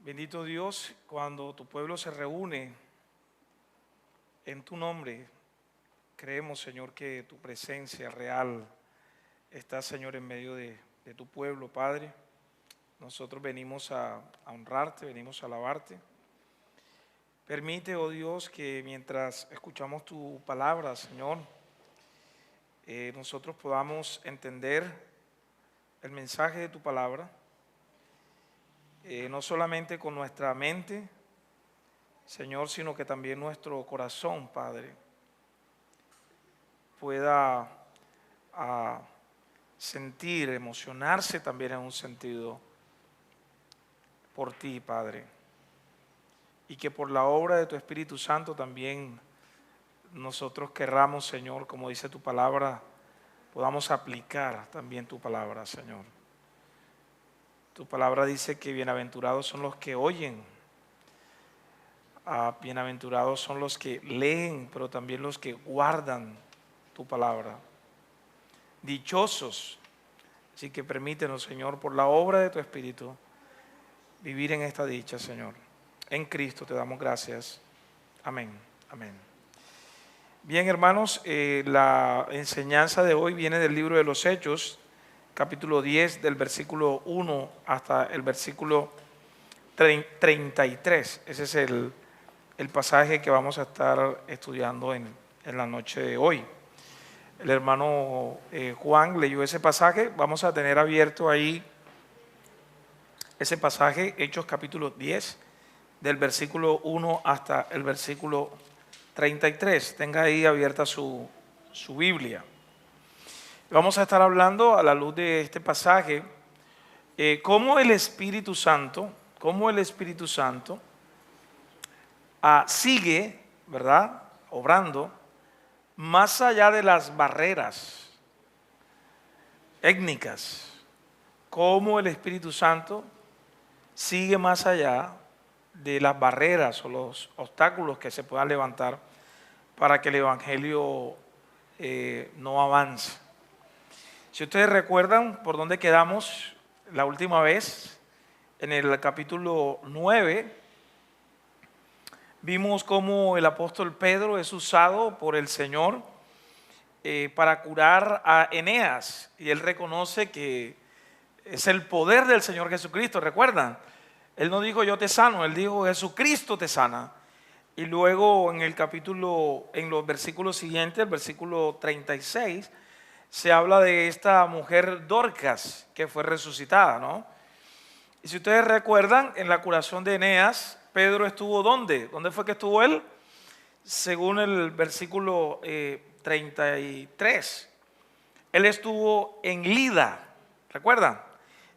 Bendito Dios, cuando tu pueblo se reúne en tu nombre, creemos, Señor, que tu presencia real está, Señor, en medio de tu pueblo, Padre. Nosotros venimos a honrarte, venimos a alabarte. Permite, oh Dios, que mientras escuchamos tu palabra, Señor, nosotros podamos entender el mensaje de tu palabra, no solamente con nuestra mente, Señor, sino que también nuestro corazón, Padre, pueda sentir, emocionarse también en un sentido por ti, Padre. Y que por la obra de tu Espíritu Santo también nosotros querramos, Señor, como dice tu palabra, podamos aplicar también tu palabra, Señor. Tu palabra dice que bienaventurados son los que oyen, bienaventurados son los que leen, pero también los que guardan tu palabra. Dichosos. Así que permítenos, Señor, por la obra de tu Espíritu, vivir en esta dicha, Señor. En Cristo te damos gracias. Amén. Amén. Bien, hermanos, la enseñanza de hoy viene del libro de los Hechos, capítulo 10, del versículo 1 hasta el versículo 33. Ese es el pasaje que vamos a estar estudiando en la noche de hoy. El hermano Juan leyó ese pasaje. Vamos a tener abierto ahí ese pasaje, Hechos capítulo 10, del versículo 1 hasta el versículo 33. Tenga ahí abierta su Biblia. Vamos a estar hablando a la luz de este pasaje, cómo el Espíritu Santo sigue, ¿verdad?, obrando más allá de las barreras étnicas. Cómo el Espíritu Santo sigue más allá de las barreras o los obstáculos que se puedan levantar para que el Evangelio no avance. Si ustedes recuerdan por dónde quedamos la última vez, en el capítulo 9, vimos cómo el apóstol Pedro es usado por el Señor para curar a Eneas, y él reconoce que es el poder del Señor Jesucristo. ¿Recuerdan? Él no dijo yo te sano, él dijo Jesucristo te sana. Y luego en los versículos siguientes, el versículo 36, se habla de esta mujer Dorcas que fue resucitada, ¿no? Y si ustedes recuerdan, en la curación de Eneas, Pedro estuvo ¿dónde? ¿Dónde fue que estuvo él? Según el versículo 33. Él estuvo en Lida, ¿recuerdan?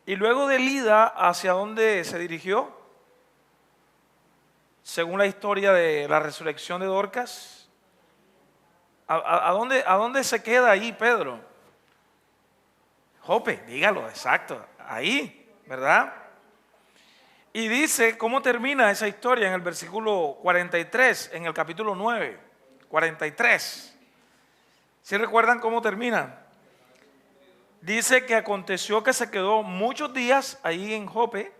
Y luego de Lida, ¿hacia dónde se dirigió? Según la historia de la resurrección de Dorcas, ¿a dónde se queda ahí Pedro? Jope, dígalo, exacto, ahí, ¿verdad? Y dice cómo termina esa historia en el versículo 43, en el capítulo 9, 43. ¿Sí recuerdan cómo termina? Dice que aconteció que se quedó muchos días ahí en Jope,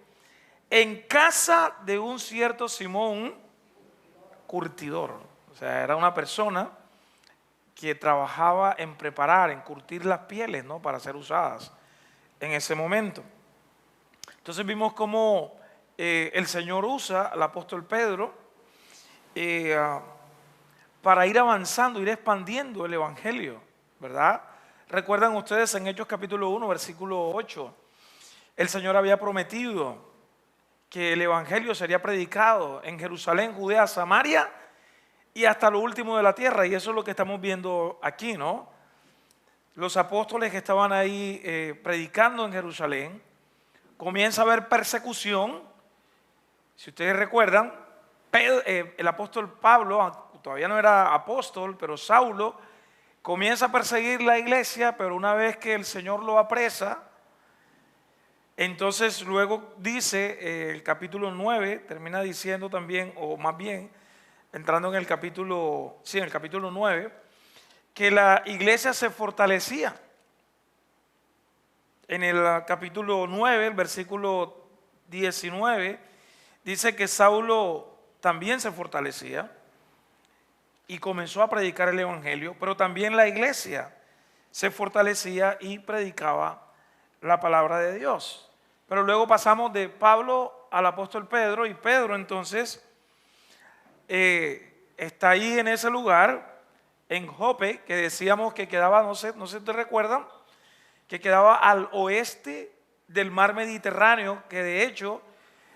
en casa de un cierto Simón curtidor. O sea, era una persona que trabajaba en preparar, en curtir las pieles, ¿no?, para ser usadas en ese momento. Entonces vimos cómo el Señor usa al apóstol Pedro para ir avanzando, ir expandiendo el Evangelio, ¿verdad? Recuerdan ustedes en Hechos capítulo 1, versículo 8, el Señor había prometido que el Evangelio sería predicado en Jerusalén, Judea, Samaria y hasta lo último de la tierra. Y eso es lo que estamos viendo aquí, ¿no? Los apóstoles que estaban ahí predicando en Jerusalén, comienza a haber persecución. Si ustedes recuerdan, el apóstol Pablo, todavía no era apóstol, pero Saulo, comienza a perseguir la iglesia, pero una vez que el Señor lo apresa, entonces luego dice el capítulo 9, termina diciendo también, o más bien, entrando en el capítulo 9, que la iglesia se fortalecía. En el capítulo 9, el versículo 19, dice que Saulo también se fortalecía y comenzó a predicar el evangelio, pero también la iglesia se fortalecía y predicaba la palabra de Dios. Pero luego pasamos de Pablo al apóstol Pedro, y Pedro entonces está ahí en ese lugar, en Jope, que decíamos que quedaba, no sé si te recuerdan, que quedaba al oeste del mar Mediterráneo, que de hecho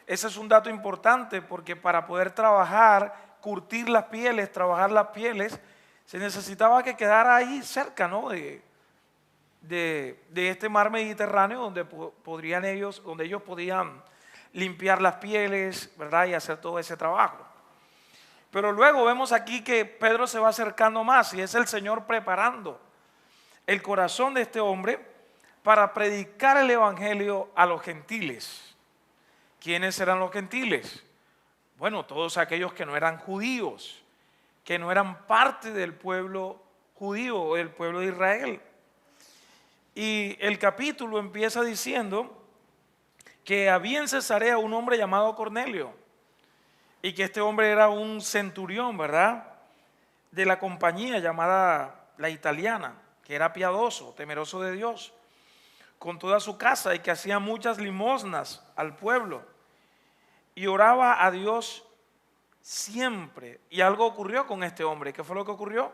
ese es un dato importante, porque para poder trabajar, curtir las pieles, trabajar las pieles, se necesitaba que quedara ahí cerca, ¿no?, de este mar Mediterráneo, donde donde ellos podían limpiar las pieles, ¿verdad?, y hacer todo ese trabajo. Pero luego vemos aquí que Pedro se va acercando más, y es el Señor preparando el corazón de este hombre para predicar el evangelio a los gentiles. ¿Quiénes eran los gentiles? Bueno, todos aquellos que no eran judíos, que no eran parte del pueblo judío o del pueblo de Israel. Y el capítulo empieza diciendo que había en Cesarea un hombre llamado Cornelio, y que este hombre era un centurión, ¿verdad?, de la compañía llamada la Italiana, que era piadoso, temeroso de Dios, con toda su casa, y que hacía muchas limosnas al pueblo y oraba a Dios siempre. Y algo ocurrió con este hombre. ¿Qué fue lo que ocurrió?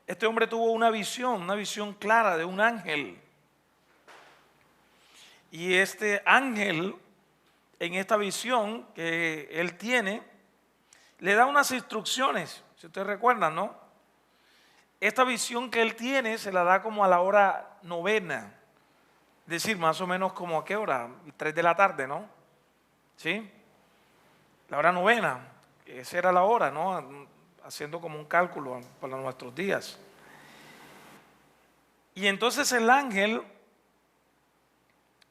Este hombre tuvo una visión clara de un ángel. Y este ángel, en esta visión que él tiene, le da unas instrucciones, si ustedes recuerdan, ¿no? Esta visión que él tiene se la da como a la hora novena, es decir, más o menos como a qué hora, 3 de la tarde, ¿no? ¿Sí? La hora novena, esa era la hora, ¿no?, haciendo como un cálculo para nuestros días. Y entonces el ángel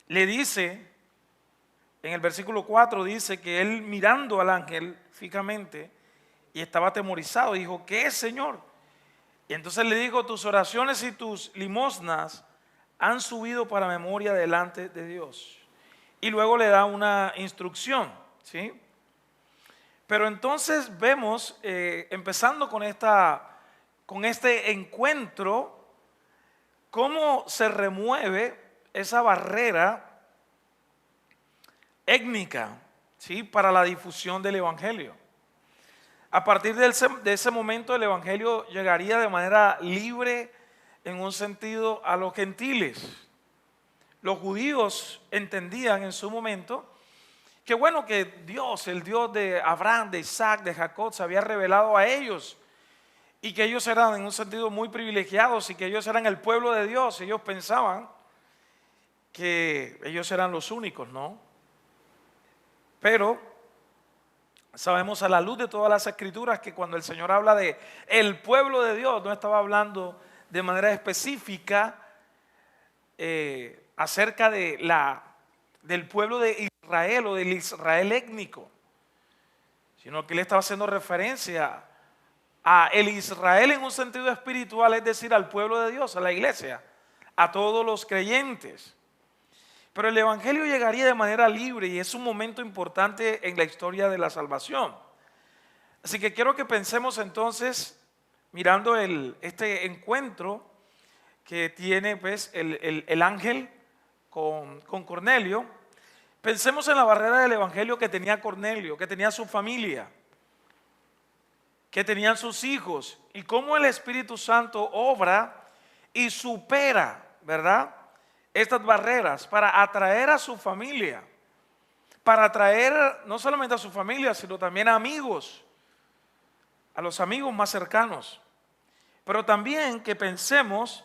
le dice, en el versículo 4 dice que él, mirando al ángel fijamente, y estaba atemorizado, dijo: ¿qué es, Señor? Y entonces le dijo: tus oraciones y tus limosnas han subido para memoria delante de Dios. Y luego le da una instrucción, ¿sí? Pero entonces vemos, empezando con este encuentro, cómo se remueve esa barrera étnica, ¿sí?, para la difusión del evangelio. A partir de ese momento, el evangelio llegaría de manera libre, en un sentido, a los gentiles. Los judíos entendían en su momento que, bueno, que Dios, el Dios de Abraham, de Isaac, de Jacob, se había revelado a ellos, y que ellos eran en un sentido muy privilegiados, y que ellos eran el pueblo de Dios. Ellos pensaban que ellos eran los únicos, ¿no? Pero sabemos a la luz de todas las escrituras que cuando el Señor habla de el pueblo de Dios, no estaba hablando de manera específica acerca del pueblo de Israel o del Israel étnico, sino que él estaba haciendo referencia a el Israel en un sentido espiritual, es decir, al pueblo de Dios, a la iglesia, a todos los creyentes. Pero el evangelio llegaría de manera libre, y es un momento importante en la historia de la salvación. Así que quiero que pensemos entonces, mirando este encuentro que tiene pues el ángel con Cornelio, pensemos en la barrera del evangelio que tenía Cornelio, que tenía su familia, que tenían sus hijos, y cómo el Espíritu Santo obra y supera, ¿verdad?, estas barreras para atraer a su familia, para atraer no solamente a su familia, sino también a amigos, a los amigos más cercanos. Pero también que pensemos,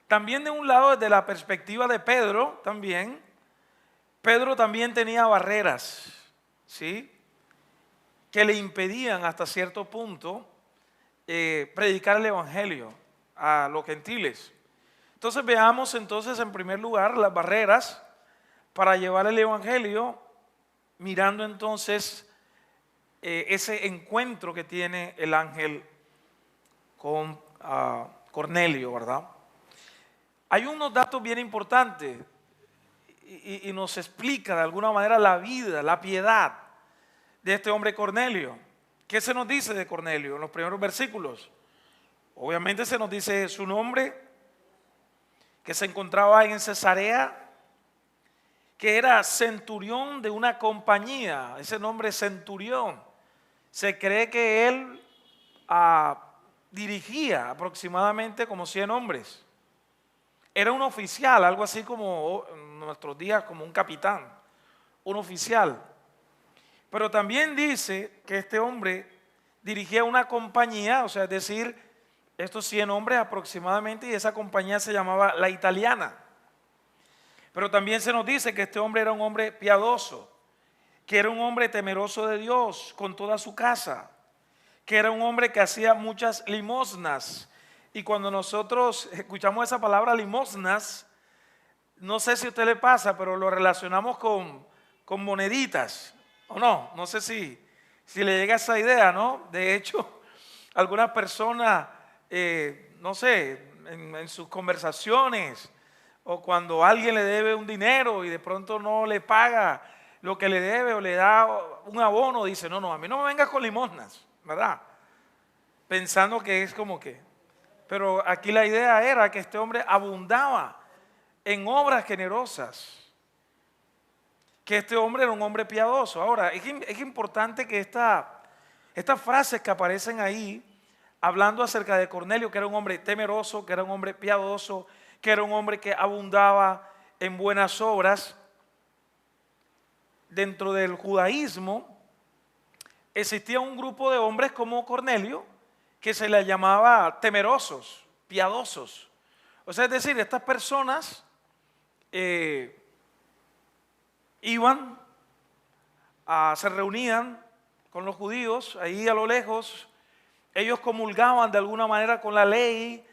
también de un lado, desde la perspectiva de Pedro, Pedro también tenía barreras, ¿sí?, que le impedían hasta cierto punto predicar el evangelio a los gentiles. Entonces veamos entonces en primer lugar las barreras para llevar el evangelio, mirando entonces ese encuentro que tiene el ángel con Cornelio, ¿verdad? Hay unos datos bien importantes y nos explica de alguna manera la vida, la piedad de este hombre Cornelio. ¿Qué se nos dice de Cornelio en los primeros versículos? Obviamente se nos dice su nombre, que se encontraba en Cesarea, que era centurión de una compañía. Ese nombre centurión, se cree que él dirigía aproximadamente como 100 hombres. Era un oficial, algo así como en nuestros días como un capitán, un oficial. Pero también dice que este hombre dirigía una compañía, o sea, es decir, estos 100 hombres aproximadamente, y esa compañía se llamaba La Italiana. Pero también se nos dice que este hombre era un hombre piadoso, que era un hombre temeroso de Dios con toda su casa, que era un hombre que hacía muchas limosnas. Y cuando nosotros escuchamos esa palabra limosnas, no sé si a usted le pasa, pero lo relacionamos con moneditas, ¿o no? No sé si le llega esa idea, ¿no? De hecho, algunas personas, no sé, en sus conversaciones, o cuando alguien le debe un dinero y de pronto no le paga lo que le debe o le da un abono, dice, no, a mí no me vengas con limosnas, ¿verdad? Pensando que es como que... Pero aquí la idea era que este hombre abundaba en obras generosas, que este hombre era un hombre piadoso. Ahora, es importante que estas frases que aparecen ahí, hablando acerca de Cornelio, que era un hombre temeroso, que era un hombre piadoso, que era un hombre que abundaba en buenas obras, dentro del judaísmo existía un grupo de hombres como Cornelio que se les llamaba temerosos, piadosos. O sea, es decir, estas personas se reunían con los judíos ahí a lo lejos, ellos comulgaban de alguna manera con la ley,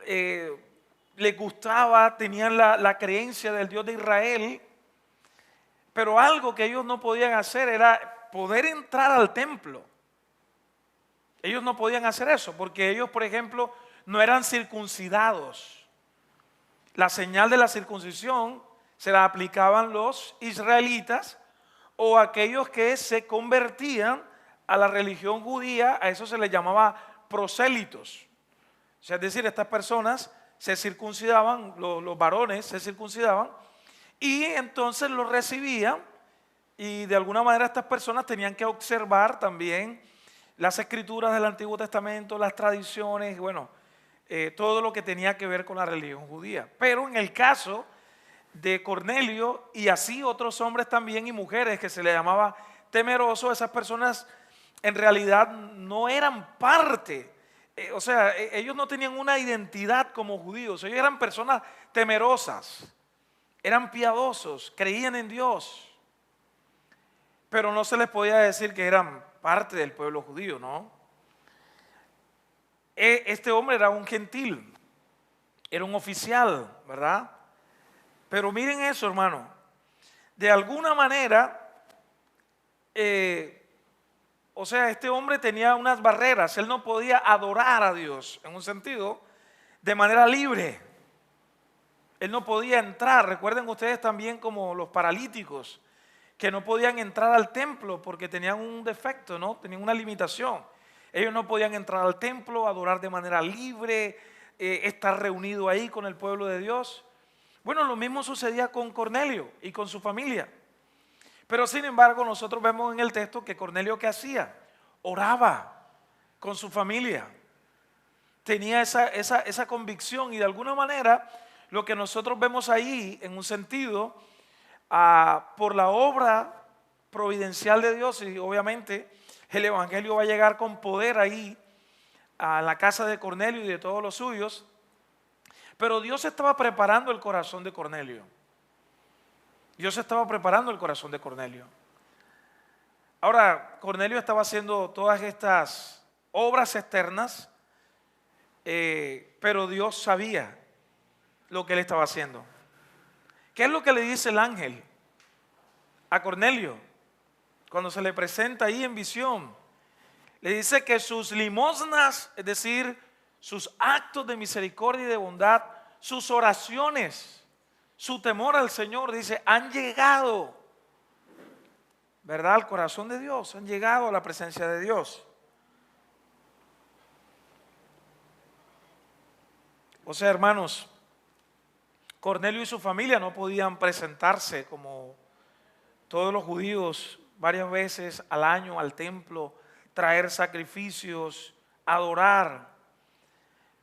les gustaba, tenían la creencia del Dios de Israel, pero algo que ellos no podían hacer era poder entrar al templo. Ellos no podían hacer eso porque ellos, por ejemplo, no eran circuncidados. La señal de la circuncisión se la aplicaban los israelitas o aquellos que se convertían a la religión judía. A eso se les llamaba prosélitos. O sea, es decir, estas personas se circuncidaban, los varones se circuncidaban y entonces los recibían, y de alguna manera estas personas tenían que observar también las escrituras del Antiguo Testamento, las tradiciones, bueno, todo lo que tenía que ver con la religión judía. Pero en el caso de Cornelio y así otros hombres también y mujeres que se les llamaba temerosos, esas personas en realidad no eran parte, o sea, ellos no tenían una identidad como judíos, ellos eran personas temerosas, eran piadosos, creían en Dios, pero no se les podía decir que eran parte del pueblo judío, ¿no? Este hombre era un gentil, era un oficial, ¿verdad? Pero miren eso, hermano, de alguna manera, o sea, este hombre tenía unas barreras, él no podía adorar a Dios, en un sentido, de manera libre. Él no podía entrar. Recuerden ustedes también como los paralíticos que no podían entrar al templo porque tenían un defecto, ¿no? Tenían una limitación. Ellos no podían entrar al templo, adorar de manera libre, estar reunido ahí con el pueblo de Dios. Bueno, lo mismo sucedía con Cornelio y con su familia. Pero sin embargo nosotros vemos en el texto que Cornelio, ¿qué hacía? Oraba con su familia. Tenía esa convicción, y de alguna manera lo que nosotros vemos ahí, en un sentido, por la obra providencial de Dios, y obviamente el evangelio va a llegar con poder ahí a la casa de Cornelio y de todos los suyos, pero Dios estaba preparando el corazón de Cornelio. Dios estaba preparando el corazón de Cornelio. Ahora, Cornelio estaba haciendo todas estas obras externas, pero Dios sabía lo que él estaba haciendo. ¿Qué es lo que le dice el ángel a Cornelio cuando se le presenta ahí en visión? Le dice que sus limosnas, es decir, sus actos de misericordia y de bondad, sus oraciones, su temor al Señor, dice, han llegado ¿verdad?, al corazón de Dios, han llegado a la presencia de Dios. O sea, hermanos, Cornelio y su familia no podían presentarse como todos los judíos varias veces al año al templo, traer sacrificios, adorar.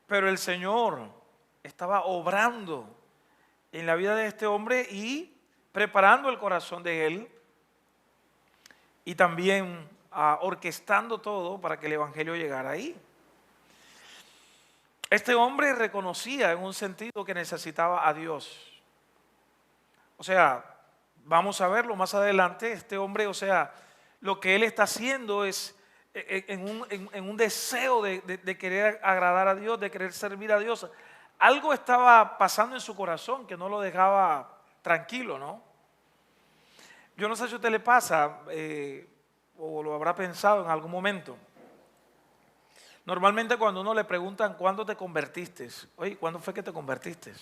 Pero el Señor estaba obrando en la vida de este hombre y preparando el corazón de él y también orquestando todo para que el evangelio llegara ahí. Este hombre reconocía en un sentido que necesitaba a Dios. O sea, vamos a verlo más adelante. Este hombre, o sea, lo que él está haciendo es en un deseo de querer agradar a Dios, de querer servir a Dios. Algo estaba pasando en su corazón que no lo dejaba tranquilo, ¿no? Yo no sé si a usted le pasa o lo habrá pensado en algún momento. Normalmente cuando uno le preguntan ¿cuándo te convertiste? Oye, ¿cuándo fue que te convertiste?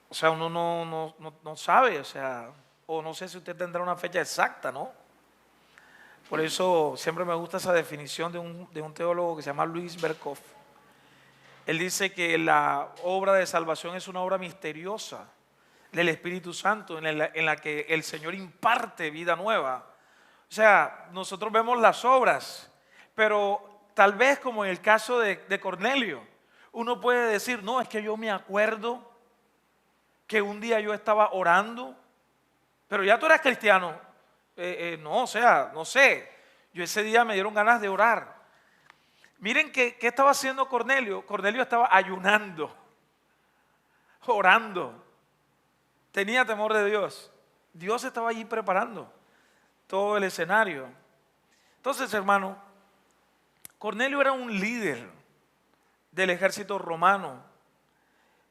O sea, uno no sabe, o sea, o no sé si usted tendrá una fecha exacta, ¿no? Por eso siempre me gusta esa definición de un teólogo que se llama Louis Berkhoff. Él dice que la obra de salvación es una obra misteriosa del Espíritu Santo en la que el Señor imparte vida nueva. O sea, nosotros vemos las obras, pero tal vez como en el caso de Cornelio, uno puede decir, no, es que yo me acuerdo que un día yo estaba orando, pero ya tú eras cristiano. No, o sea, no sé, yo ese día me dieron ganas de orar. Miren qué estaba haciendo Cornelio. Cornelio estaba ayunando, orando, tenía temor de Dios. Dios estaba allí preparando todo el escenario. Entonces, hermano, Cornelio era un líder del ejército romano,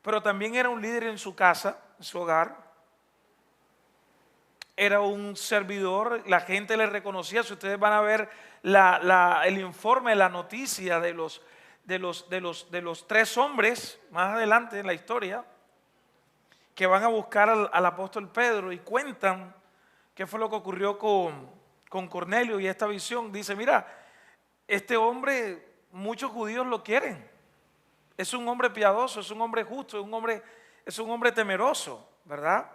pero también era un líder en su casa, en su hogar. Era un servidor, la gente le reconocía. Si ustedes van a ver el informe, la noticia de los 3 hombres más adelante en la historia que van a buscar al apóstol Pedro y cuentan qué fue lo que ocurrió con Cornelio y esta visión. Dice, mira, este hombre, muchos judíos lo quieren. Es un hombre piadoso, es un hombre justo, es un hombre temeroso, ¿verdad?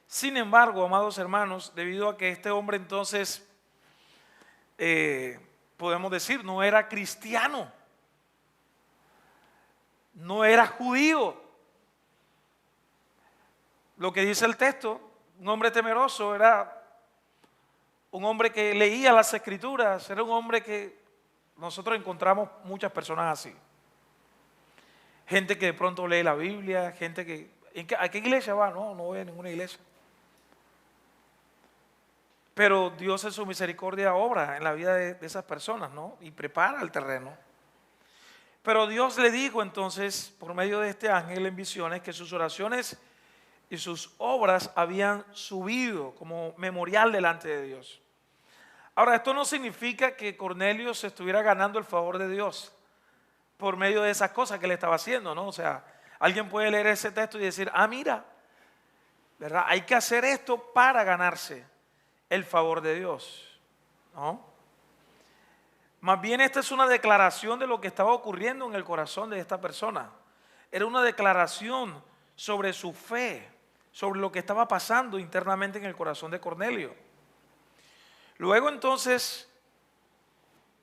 Sin embargo, amados hermanos, debido a que este hombre entonces, podemos decir, no era cristiano, no era judío. Lo que dice el texto, un hombre temeroso era un hombre que leía las escrituras, era un hombre que nosotros encontramos muchas personas así. Gente que de pronto lee la Biblia, gente que... ¿A qué iglesia va? No voy a ninguna iglesia. Pero Dios en su misericordia obra en la vida de esas personas, ¿no? Y prepara el terreno. Pero Dios le dijo entonces, por medio de este ángel en visiones, que sus oraciones y sus obras habían subido como memorial delante de Dios. Ahora, esto no significa que Cornelio se estuviera ganando el favor de Dios por medio de esas cosas que él estaba haciendo, ¿no? O sea, alguien puede leer ese texto y decir, mira, ¿verdad? Hay que hacer esto para ganarse el favor de Dios, ¿no? Más bien esta es una declaración de lo que estaba ocurriendo en el corazón de esta persona. Era una declaración sobre su fe, sobre lo que estaba pasando internamente en el corazón de Cornelio. Luego entonces,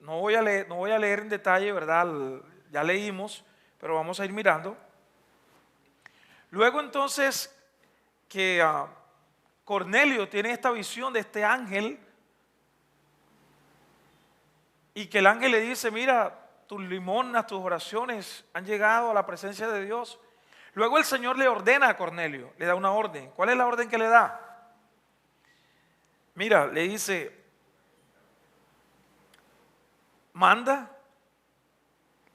no voy a leer en detalle, ¿verdad? Ya leímos, pero vamos a ir mirando. Luego entonces que Cornelio tiene esta visión de este ángel y que el ángel le dice, mira, tus limosnas, tus oraciones han llegado a la presencia de Dios. Luego el Señor le ordena a Cornelio, le da una orden. ¿Cuál es la orden que le da? Mira, le dice, manda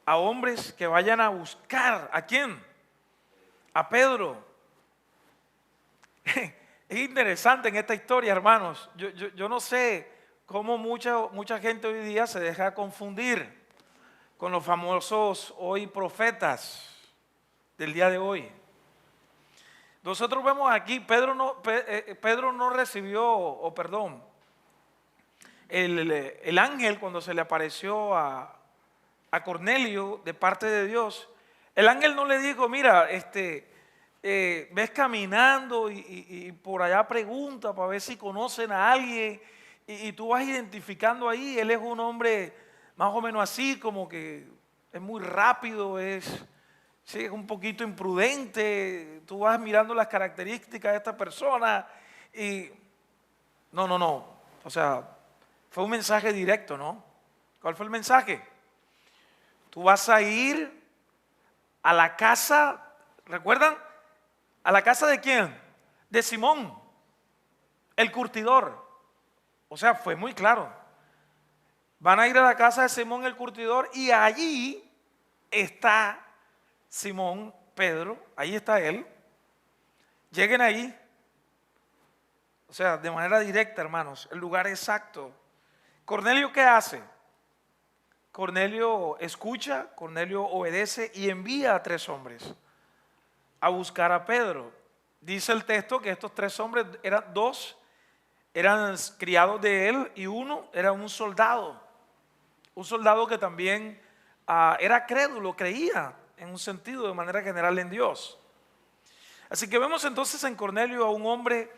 a hombres que vayan a buscar, ¿a quién? A Pedro. Es interesante en esta historia, hermanos. Yo no sé cómo mucha gente hoy día se deja confundir con los famosos hoy profetas del día de hoy, Nosotros vemos aquí, Pedro no recibió, el ángel cuando se le apareció a Cornelio de parte de Dios. El ángel no le dijo, mira, ves caminando y por allá pregunta para ver si conocen a alguien y tú vas identificando ahí. Él es un hombre más o menos así, como que es muy rápido, sí, es un poquito imprudente. Tú vas mirando las características de esta persona y no. O sea, fue un mensaje directo, ¿no? ¿Cuál fue el mensaje? Tú vas a ir a la casa, ¿recuerdan? ¿A la casa de quién? De Simón, el curtidor. O sea, fue muy claro. Van a ir a la casa de Simón el curtidor y allí está Simón, Pedro, ahí está él. Lleguen ahí. O sea, de manera directa, hermanos, el lugar exacto. Cornelio, ¿qué hace? Cornelio escucha, Cornelio obedece y envía a 3 hombres a buscar a Pedro. Dice el texto que estos 3 hombres eran 2, eran criados de él y uno era un soldado que también era crédulo, creía en un sentido de manera general en Dios. Así que vemos entonces en Cornelio a un hombre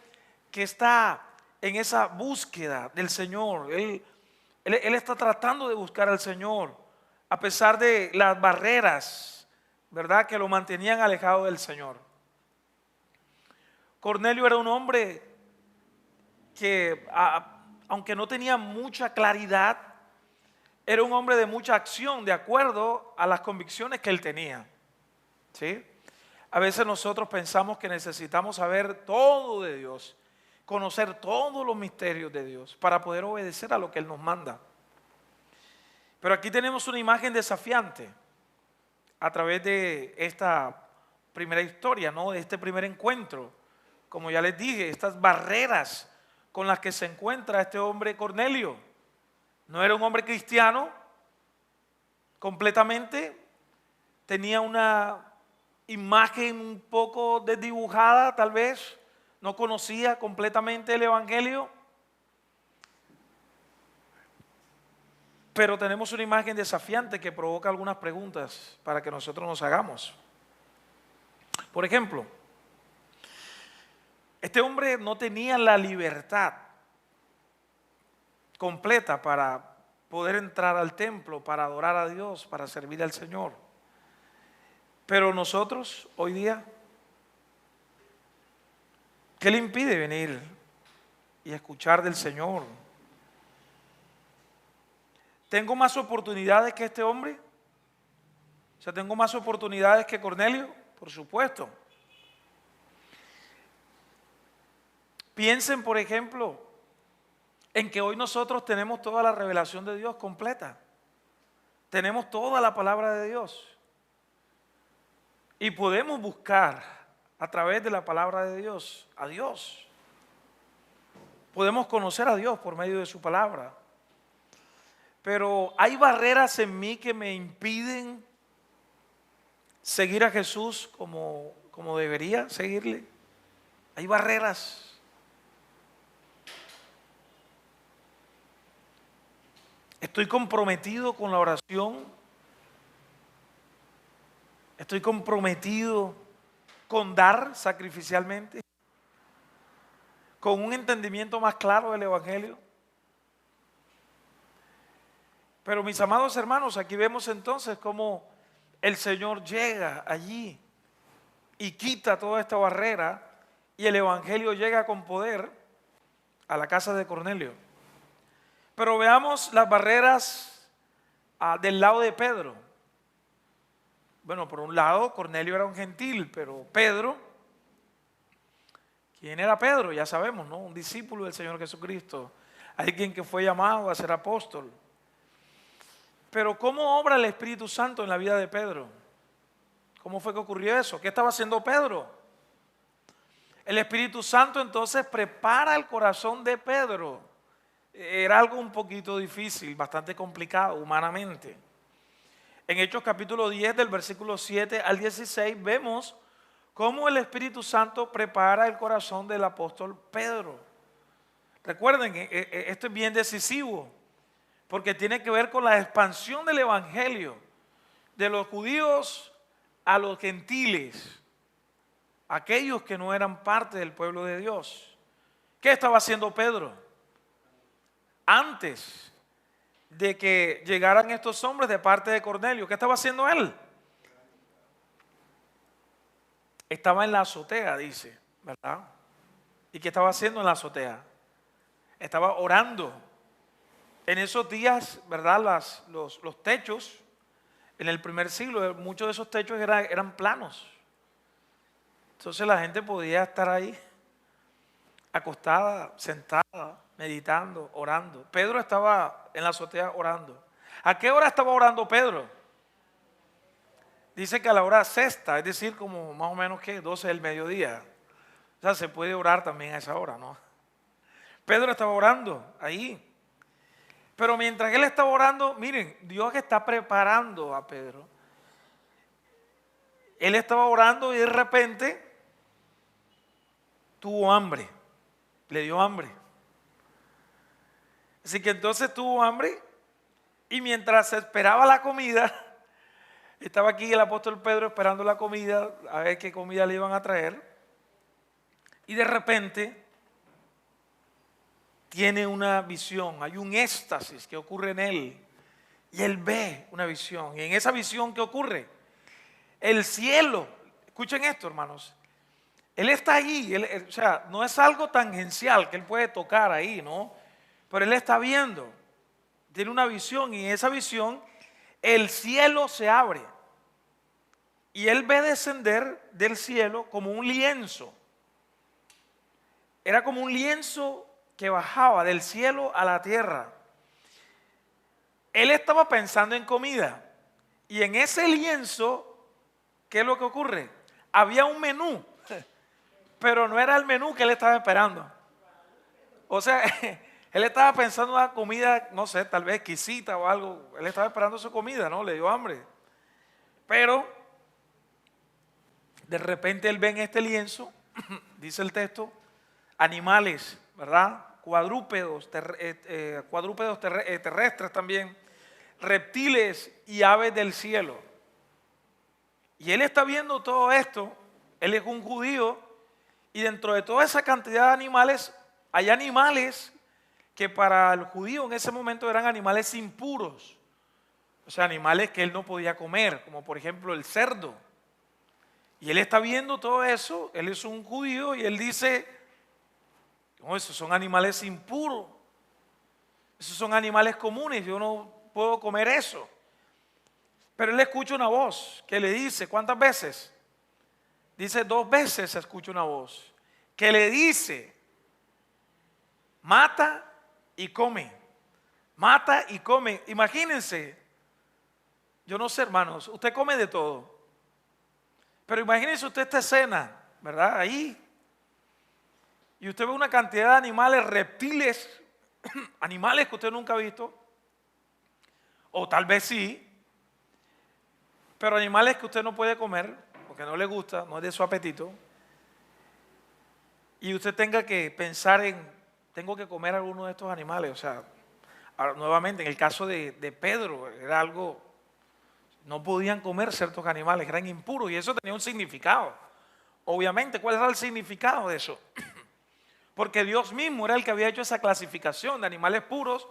que está en esa búsqueda del Señor. Él está tratando de buscar al Señor a pesar de las barreras, ¿verdad?, que lo mantenían alejado del Señor. Cornelio era un hombre que, aunque no tenía mucha claridad, era un hombre de mucha acción de acuerdo a las convicciones que él tenía. ¿Sí? A veces nosotros pensamos que necesitamos saber todo de Dios, conocer todos los misterios de Dios para poder obedecer a lo que Él nos manda. Pero aquí tenemos una imagen desafiante a través de esta primera historia, ¿no? De este primer encuentro. Como ya les dije, estas barreras con las que se encuentra este hombre Cornelio. No era un hombre cristiano completamente, tenía una imagen un poco desdibujada tal vez, no conocía completamente el Evangelio, pero tenemos una imagen desafiante que provoca algunas preguntas para que nosotros nos hagamos. Por ejemplo, este hombre no tenía la libertad completa para poder entrar al templo, para adorar a Dios, para servir al Señor. Pero nosotros hoy día, ¿qué le impide venir y escuchar del Señor? ¿Tengo más oportunidades que este hombre? O sea, ¿tengo más oportunidades que Cornelio? Por supuesto. Piensen, por ejemplo, en que hoy nosotros tenemos toda la revelación de Dios completa. Tenemos toda la palabra de Dios. Y podemos buscar a través de la palabra de Dios a Dios. Podemos conocer a Dios por medio de su palabra. Pero hay barreras en mí que me impiden seguir a Jesús como debería seguirle. Hay barreras. Estoy comprometido con la oración. Estoy comprometido con dar sacrificialmente, con un entendimiento más claro del Evangelio. Pero mis amados hermanos, aquí vemos entonces cómo el Señor llega allí y quita toda esta barrera y el Evangelio llega con poder a la casa de Cornelio. Pero veamos las barreras del lado de Pedro. Bueno, por un lado, Cornelio era un gentil, pero Pedro, ¿quién era Pedro? Ya sabemos, ¿no? Un discípulo del Señor Jesucristo, alguien que fue llamado a ser apóstol. Pero ¿cómo obra el Espíritu Santo en la vida de Pedro? ¿Cómo fue que ocurrió eso? ¿Qué estaba haciendo Pedro? El Espíritu Santo entonces prepara el corazón de Pedro. Era algo un poquito difícil, bastante complicado humanamente. En Hechos capítulo 10 del versículo 7 al 16 vemos cómo el Espíritu Santo prepara el corazón del apóstol Pedro. Recuerden, esto es bien decisivo, porque tiene que ver con la expansión del Evangelio de los judíos a los gentiles, aquellos que no eran parte del pueblo de Dios. ¿Qué estaba haciendo Pedro? Antes de que llegaran estos hombres de parte de Cornelio, ¿qué estaba haciendo él? Estaba en la azotea, dice, ¿verdad? ¿Y qué estaba haciendo en la azotea? Estaba orando. En esos días, ¿verdad? Los techos, en el primer siglo, muchos de esos techos eran planos. Entonces la gente podía estar ahí, acostada, sentada, meditando, orando. Pedro estaba en la azotea orando. ¿A qué hora estaba orando Pedro? Dice que a la hora sexta, es decir, como más o menos que 12 del mediodía. O sea, se puede orar también a esa hora, ¿no? Pedro estaba orando ahí. Pero mientras él estaba orando, miren, Dios está preparando a Pedro. Él estaba orando y de repente tuvo hambre, le dio hambre. Así que entonces tuvo hambre y mientras esperaba la comida, estaba aquí el apóstol Pedro esperando la comida, a ver qué comida le iban a traer. Y de repente tiene una visión, hay un éxtasis que ocurre en él. Y él ve una visión. Y en esa visión, ¿qué ocurre? El cielo, escuchen esto, hermanos. Él está ahí, o sea, no es algo tangencial que él puede tocar ahí, ¿no? Pero él está viendo, tiene una visión y en esa visión el cielo se abre. Y él ve descender del cielo como un lienzo. Era como un lienzo que bajaba del cielo a la tierra. Él estaba pensando en comida. Y en ese lienzo, ¿qué es lo que ocurre? Había un menú, pero no era el menú que él estaba esperando. O sea, él estaba pensando en una comida, no sé, tal vez exquisita o algo. Él estaba esperando su comida, ¿no? Le dio hambre. Pero de repente él ve en este lienzo, dice el texto, animales, ¿verdad? Cuadrúpedos terrestres también, reptiles y aves del cielo. Y él está viendo todo esto, él es un judío, y dentro de toda esa cantidad de animales, hay animales que para el judío en ese momento eran animales impuros, o sea, animales que él no podía comer, como por ejemplo el cerdo. Y él está viendo todo eso, él es un judío y él dice, no, esos son animales impuros, esos son animales comunes, yo no puedo comer eso. Pero él escucha una voz que le dice, ¿cuántas veces? Dice 2 veces se escucha una voz que le dice, mata y come, mata y come. Imagínense, yo no sé, hermanos, usted come de todo, pero imagínense usted esta escena, ¿verdad? Ahí. Y usted ve una cantidad de animales, reptiles, animales que usted nunca ha visto, o tal vez sí, pero animales que usted no puede comer, porque no le gusta, no es de su apetito, y usted tenga que pensar en, tengo que comer alguno de estos animales. O sea, ahora, nuevamente, en el caso de Pedro, era algo, no podían comer ciertos animales, eran impuros, y eso tenía un significado. Obviamente, ¿cuál era el significado de eso? Porque Dios mismo era el que había hecho esa clasificación de animales puros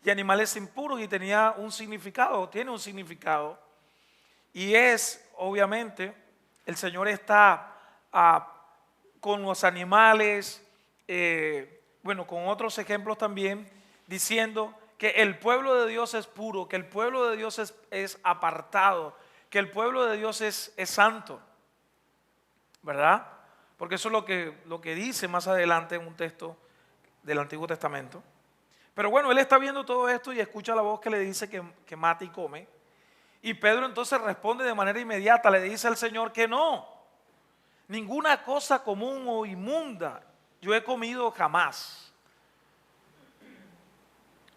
y animales impuros, y tenía un significado, tiene un significado. Y es, obviamente, el Señor está con los animales, bueno, con otros ejemplos también, diciendo que el pueblo de Dios es puro, que el pueblo de Dios es apartado, que el pueblo de Dios es santo, ¿verdad? Porque eso es lo que dice más adelante en un texto del Antiguo Testamento. Pero bueno, él está viendo todo esto y escucha la voz que le dice que mate y come. Y Pedro entonces responde de manera inmediata, le dice al Señor que no, ninguna cosa común o inmunda yo he comido jamás.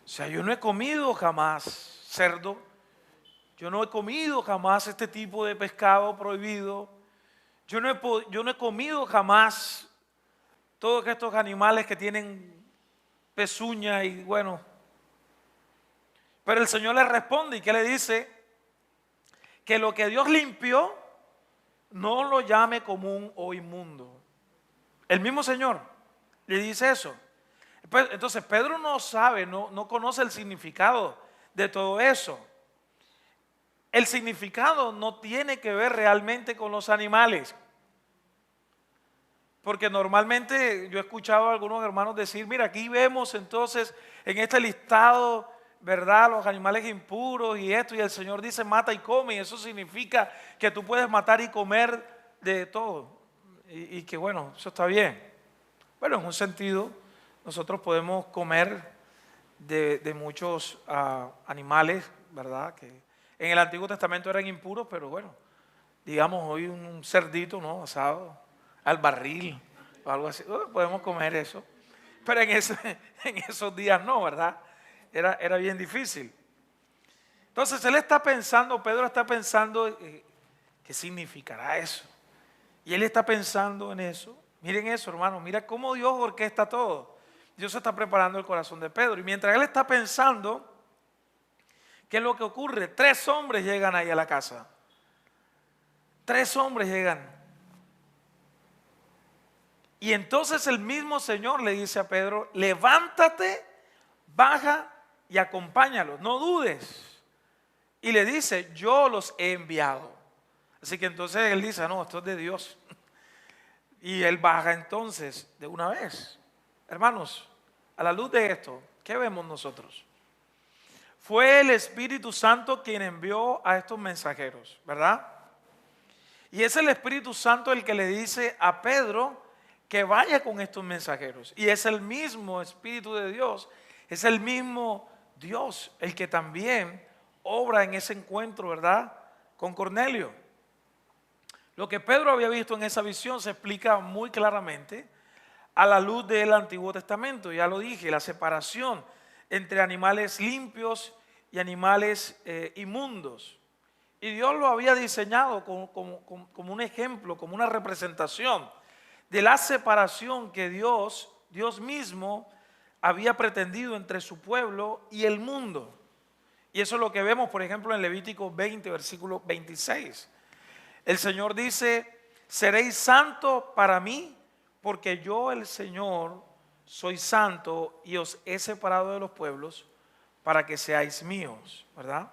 O sea, yo no he comido jamás cerdo, yo no he comido jamás este tipo de pescado prohibido, yo no he comido jamás todos estos animales que tienen pezuña y bueno. Pero el Señor le responde y ¿qué le dice? Que lo que Dios limpió no lo llame común o inmundo. El mismo Señor le dice eso. Entonces Pedro no sabe, no conoce el significado de todo eso. El significado no tiene que ver realmente con los animales. Porque normalmente yo he escuchado a algunos hermanos decir, mira, aquí vemos entonces en este listado, ¿verdad? Los animales impuros y esto, y el Señor dice mata y come, y eso significa que tú puedes matar y comer de todo. Y que bueno, eso está bien. Bueno, en un sentido, nosotros podemos comer de muchos animales, ¿verdad? Que en el Antiguo Testamento eran impuros, pero bueno, digamos hoy un cerdito, ¿no? Asado al barril o algo así, podemos comer eso. Pero en esos días no, ¿verdad? Era bien difícil. Entonces él está pensando, Pedro está pensando, ¿qué significará eso? Y él está pensando en eso. Miren eso, hermano, mira cómo Dios orquesta todo. Dios está preparando el corazón de Pedro. Y mientras él está pensando, ¿qué es lo que ocurre? 3 hombres llegan ahí a la casa. 3 hombres llegan. Y entonces el mismo Señor le dice a Pedro, levántate, baja y acompáñalos, no dudes. Y le dice, yo los he enviado. Así que entonces él dice, no, esto es de Dios. Y él baja entonces de una vez. Hermanos, a la luz de esto, ¿qué vemos nosotros? Fue el Espíritu Santo quien envió a estos mensajeros, ¿verdad? Y es el Espíritu Santo el que le dice a Pedro que vaya con estos mensajeros. Y es el mismo Espíritu de Dios, es el mismo Dios el que también obra en ese encuentro, ¿verdad? Con Cornelio. Lo que Pedro había visto en esa visión se explica muy claramente a la luz del Antiguo Testamento. Ya lo dije, la separación entre animales limpios y animales inmundos. Y Dios lo había diseñado como un ejemplo, como una representación de la separación que Dios mismo había pretendido entre su pueblo y el mundo. Y eso es lo que vemos, por ejemplo, en Levítico 20, versículo 26. El Señor dice, seréis santos para mí, porque yo el Señor soy santo y os he separado de los pueblos para que seáis míos, ¿verdad?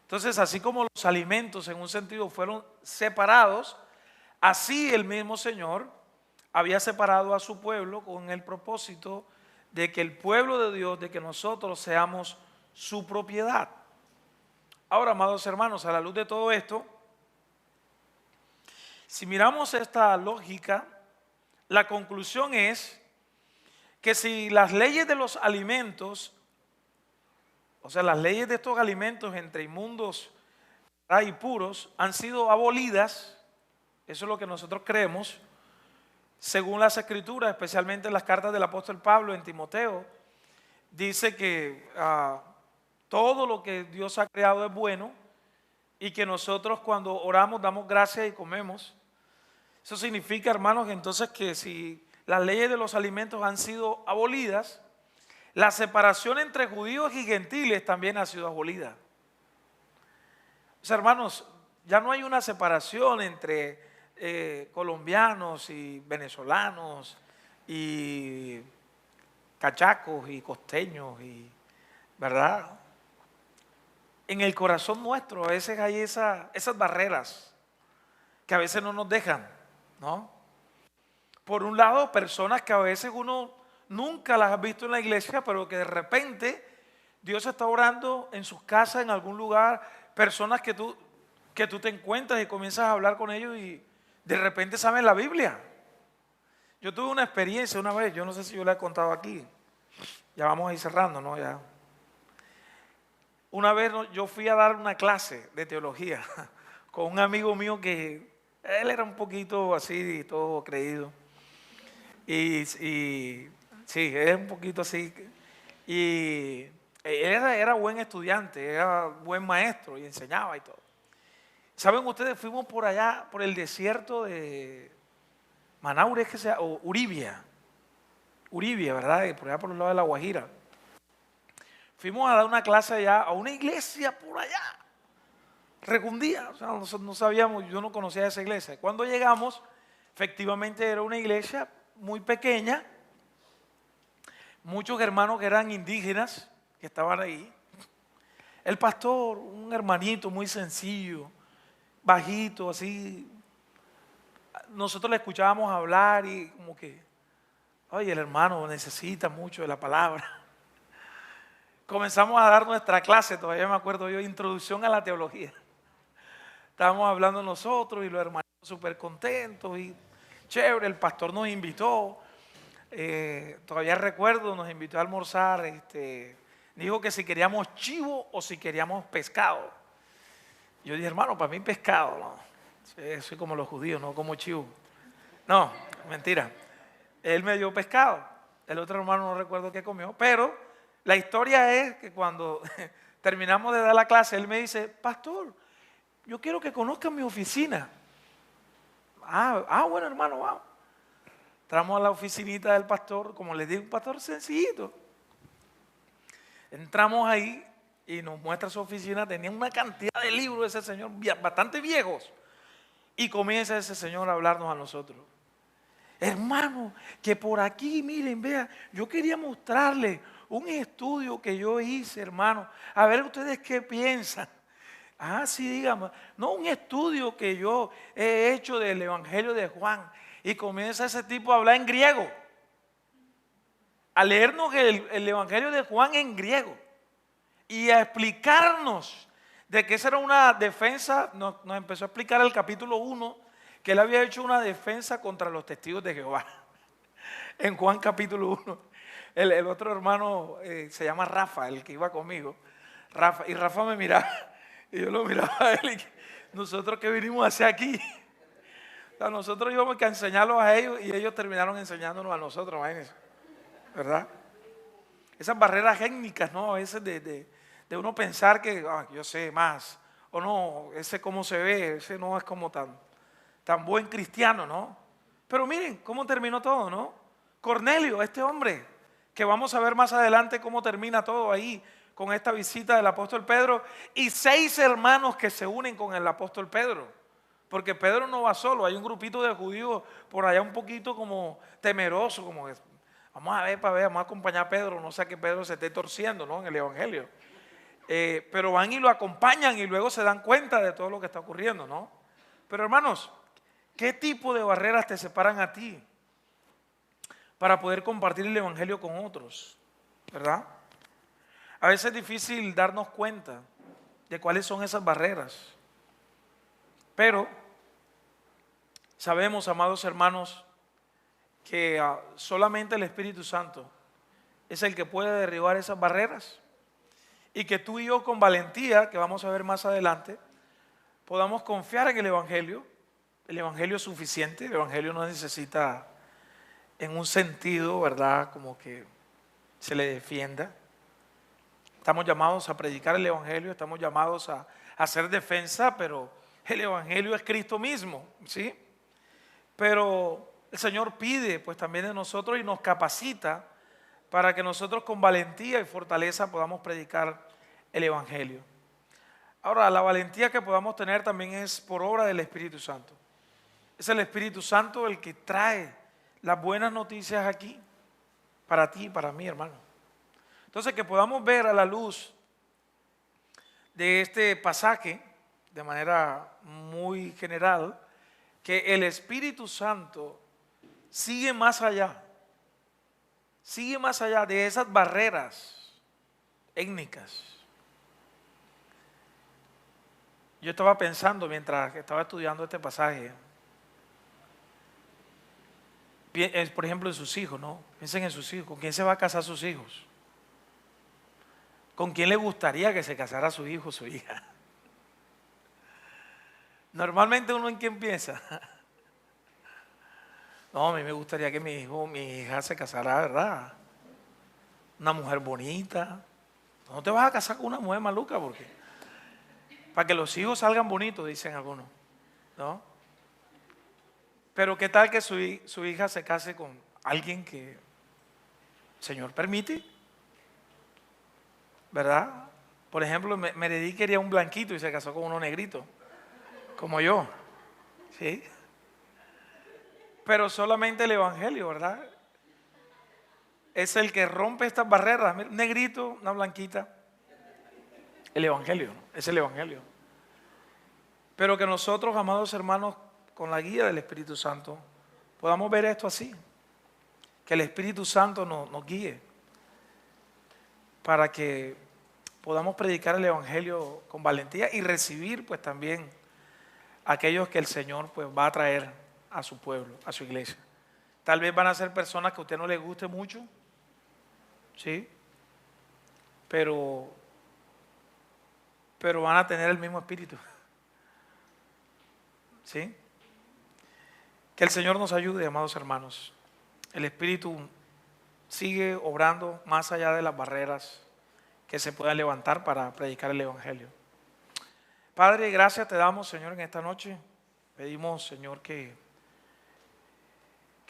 Entonces, así como los alimentos en un sentido fueron separados, así el mismo Señor había separado a su pueblo con el propósito de que el pueblo de Dios, de que nosotros seamos su propiedad. Ahora, amados hermanos, a la luz de todo esto, si miramos esta lógica, la conclusión es que si las leyes de los alimentos, o sea, las leyes de estos alimentos entre inmundos y puros han sido abolidas, eso es lo que nosotros creemos, según las Escrituras, especialmente en las cartas del apóstol Pablo en Timoteo, dice que todo lo que Dios ha creado es bueno y que nosotros cuando oramos damos gracias y comemos. Eso significa, hermanos, entonces que si las leyes de los alimentos han sido abolidas, la separación entre judíos y gentiles también ha sido abolida. O sea, hermanos, ya no hay una separación entre colombianos y venezolanos y cachacos y costeños, ¿verdad? En el corazón nuestro a veces hay esas barreras que a veces no nos dejan, ¿no? Por un lado, personas que a veces uno nunca las ha visto en la iglesia, pero que de repente Dios está orando en sus casas, en algún lugar, personas que tú te encuentras y comienzas a hablar con ellos y de repente saben la Biblia. Yo tuve una experiencia una vez, yo no sé si yo la he contado aquí, ya vamos a ir cerrando, ¿no? Ya. Una vez yo fui a dar una clase de teología con un amigo mío que él era un poquito así, todo creído. Y sí, es un poquito así. Y era buen estudiante, era buen maestro y enseñaba y todo. ¿Saben ustedes? Fuimos por allá, por el desierto de Manaure, o Uribia, ¿verdad? Por allá por el lado de La Guajira. Fuimos a dar una clase allá, a una iglesia por allá, Recundía. O sea, nosotros no sabíamos, yo no conocía esa iglesia. Cuando llegamos, efectivamente era una iglesia muy pequeña, muchos hermanos que eran indígenas, que estaban ahí. El pastor, un hermanito muy sencillo, bajito, así. Nosotros le escuchábamos hablar y como que, oye, el hermano necesita mucho de la palabra. Comenzamos a dar nuestra clase, todavía me acuerdo yo, introducción a la teología. Estábamos hablando nosotros y los hermanos súper contentos y chévere, el pastor nos invitó. Todavía recuerdo, nos invitó a almorzar, dijo que si queríamos chivo o si queríamos pescado. Yo dije, hermano, para mí pescado, ¿no? Soy como los judíos, no como chivo. No, mentira. Él me dio pescado. El otro hermano no recuerdo qué comió, pero la historia es que cuando terminamos de dar la clase, él me dice, pastor, yo quiero que conozcan mi oficina. Bueno, hermano, vamos. Entramos a la oficinita del pastor, como les digo, un pastor sencillito. Entramos ahí y nos muestra su oficina. Tenía una cantidad de libros ese señor, bastante viejos. Y comienza ese señor a hablarnos a nosotros. Hermano, que por aquí, miren, vean, yo quería mostrarles un estudio que yo hice, hermano. A ver ustedes qué piensan. Sí, dígame. No, un estudio que yo he hecho del Evangelio de Juan. Y comienza ese tipo a hablar en griego. A leernos el Evangelio de Juan en griego. Y a explicarnos de que esa era una defensa. Nos empezó a explicar el capítulo 1, que él había hecho una defensa contra los testigos de Jehová. En Juan capítulo 1. El otro hermano se llama Rafa, el que iba conmigo. Y Rafa me miraba. Y yo lo miraba a él y nosotros qué vinimos a hacer aquí. O sea, nosotros íbamos a enseñarlos a ellos y ellos terminaron enseñándonos a nosotros, imagínense, ¿verdad? Esas barreras étnicas, ¿no? A veces de uno pensar que yo sé más, o no, ese cómo se ve, ese no es como tan buen cristiano, ¿no? Pero miren cómo terminó todo, ¿no? Cornelio, este hombre, que vamos a ver más adelante cómo termina todo ahí, con esta visita del apóstol Pedro y 6 hermanos que se unen con el apóstol Pedro. Porque Pedro no va solo, hay un grupito de judíos por allá un poquito como temeroso, como que vamos a ver, vamos a acompañar a Pedro, no sea que Pedro se esté torciendo, ¿no? En el evangelio. Pero van y lo acompañan y luego se dan cuenta de todo lo que está ocurriendo, ¿no? Pero hermanos, ¿qué tipo de barreras te separan a ti para poder compartir el evangelio con otros? ¿Verdad? A veces es difícil darnos cuenta de cuáles son esas barreras. Pero sabemos, amados hermanos, que solamente el Espíritu Santo es el que puede derribar esas barreras. Y que tú y yo con valentía, que vamos a ver más adelante, podamos confiar en el Evangelio. El Evangelio es suficiente, el Evangelio no necesita en un sentido, ¿verdad?, como que se le defienda. Estamos llamados a predicar el Evangelio, estamos llamados a hacer defensa, pero el Evangelio es Cristo mismo, ¿sí? Pero el Señor pide pues también de nosotros y nos capacita para que nosotros con valentía y fortaleza podamos predicar el Evangelio. Ahora, la valentía que podamos tener también es por obra del Espíritu Santo. Es el Espíritu Santo el que trae las buenas noticias aquí, para ti y para mí, hermano. Entonces, que podamos ver a la luz de este pasaje, de manera muy general, que el Espíritu Santo sigue más allá de esas barreras étnicas. Yo estaba pensando mientras estaba estudiando este pasaje, por ejemplo en sus hijos, ¿no? Piensen en sus hijos, ¿con quién se va a casar sus hijos? ¿Con quién le gustaría que se casara su hijo o su hija? Normalmente uno en quién piensa. No, a mí me gustaría que mi hijo o mi hija se casara, ¿verdad? Una mujer bonita. No te vas a casar con una mujer maluca porque Para que los hijos salgan bonitos, dicen algunos, ¿no? Pero ¿qué tal que su hija se case con alguien que el Señor permite? ¿Verdad? Por ejemplo, Meredith quería un blanquito y se casó con uno negrito, como yo, ¿sí? Pero solamente el Evangelio, ¿verdad? Es el que rompe estas barreras. Un negrito, una blanquita. El Evangelio, ¿no? Es el Evangelio. Pero que nosotros, amados hermanos, con la guía del Espíritu Santo, podamos ver esto así. Que el Espíritu Santo nos guíe para que podamos predicar el Evangelio con valentía y recibir pues también aquellos que el Señor pues va a traer a su pueblo, a su iglesia. Tal vez van a ser personas que a usted no le guste mucho, ¿sí? Pero van a tener el mismo espíritu, ¿sí? Que el Señor nos ayude, amados hermanos. El Espíritu sigue obrando más allá de las barreras que se puedan levantar para predicar el Evangelio. Padre, gracias te damos, Señor, en esta noche. Pedimos, Señor, que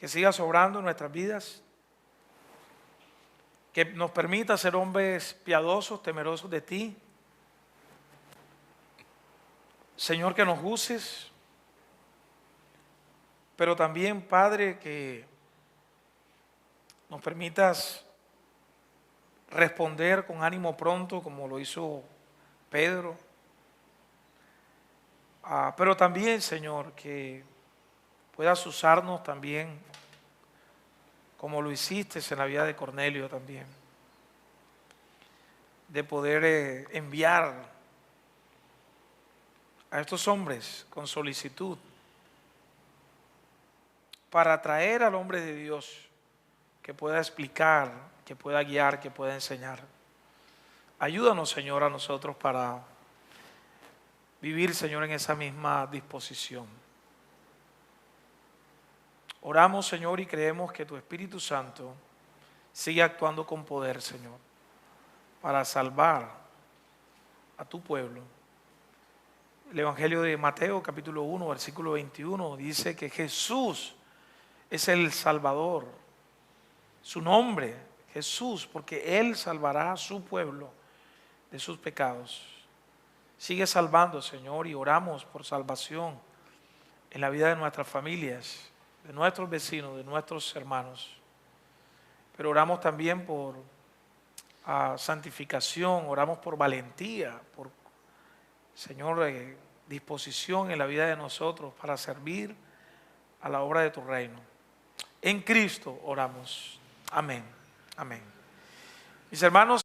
sigas obrando en nuestras vidas, que nos permita ser hombres piadosos, temerosos de ti. Señor, que nos uses, pero también, Padre, que nos permitas responder con ánimo pronto, como lo hizo Pedro. Pero también, Señor, que puedas usarnos también, como lo hiciste en la vida de Cornelio también, de poder enviar a estos hombres con solicitud para traer al hombre de Dios que pueda explicar, que pueda guiar, que pueda enseñar. Ayúdanos, Señor, a nosotros para vivir, Señor, en esa misma disposición. Oramos, Señor, y creemos que tu Espíritu Santo sigue actuando con poder, Señor, para salvar a tu pueblo. El Evangelio de Mateo, capítulo 1, versículo 21, dice que Jesús es el Salvador. Su nombre, Jesús, porque Él salvará a su pueblo de sus pecados. Sigue salvando, Señor, y oramos por salvación en la vida de nuestras familias, de nuestros vecinos, de nuestros hermanos. Pero oramos también por santificación, oramos por valentía, por, Señor, disposición en la vida de nosotros para servir a la obra de tu reino. En Cristo oramos. Amén. Amén. Mis hermanos,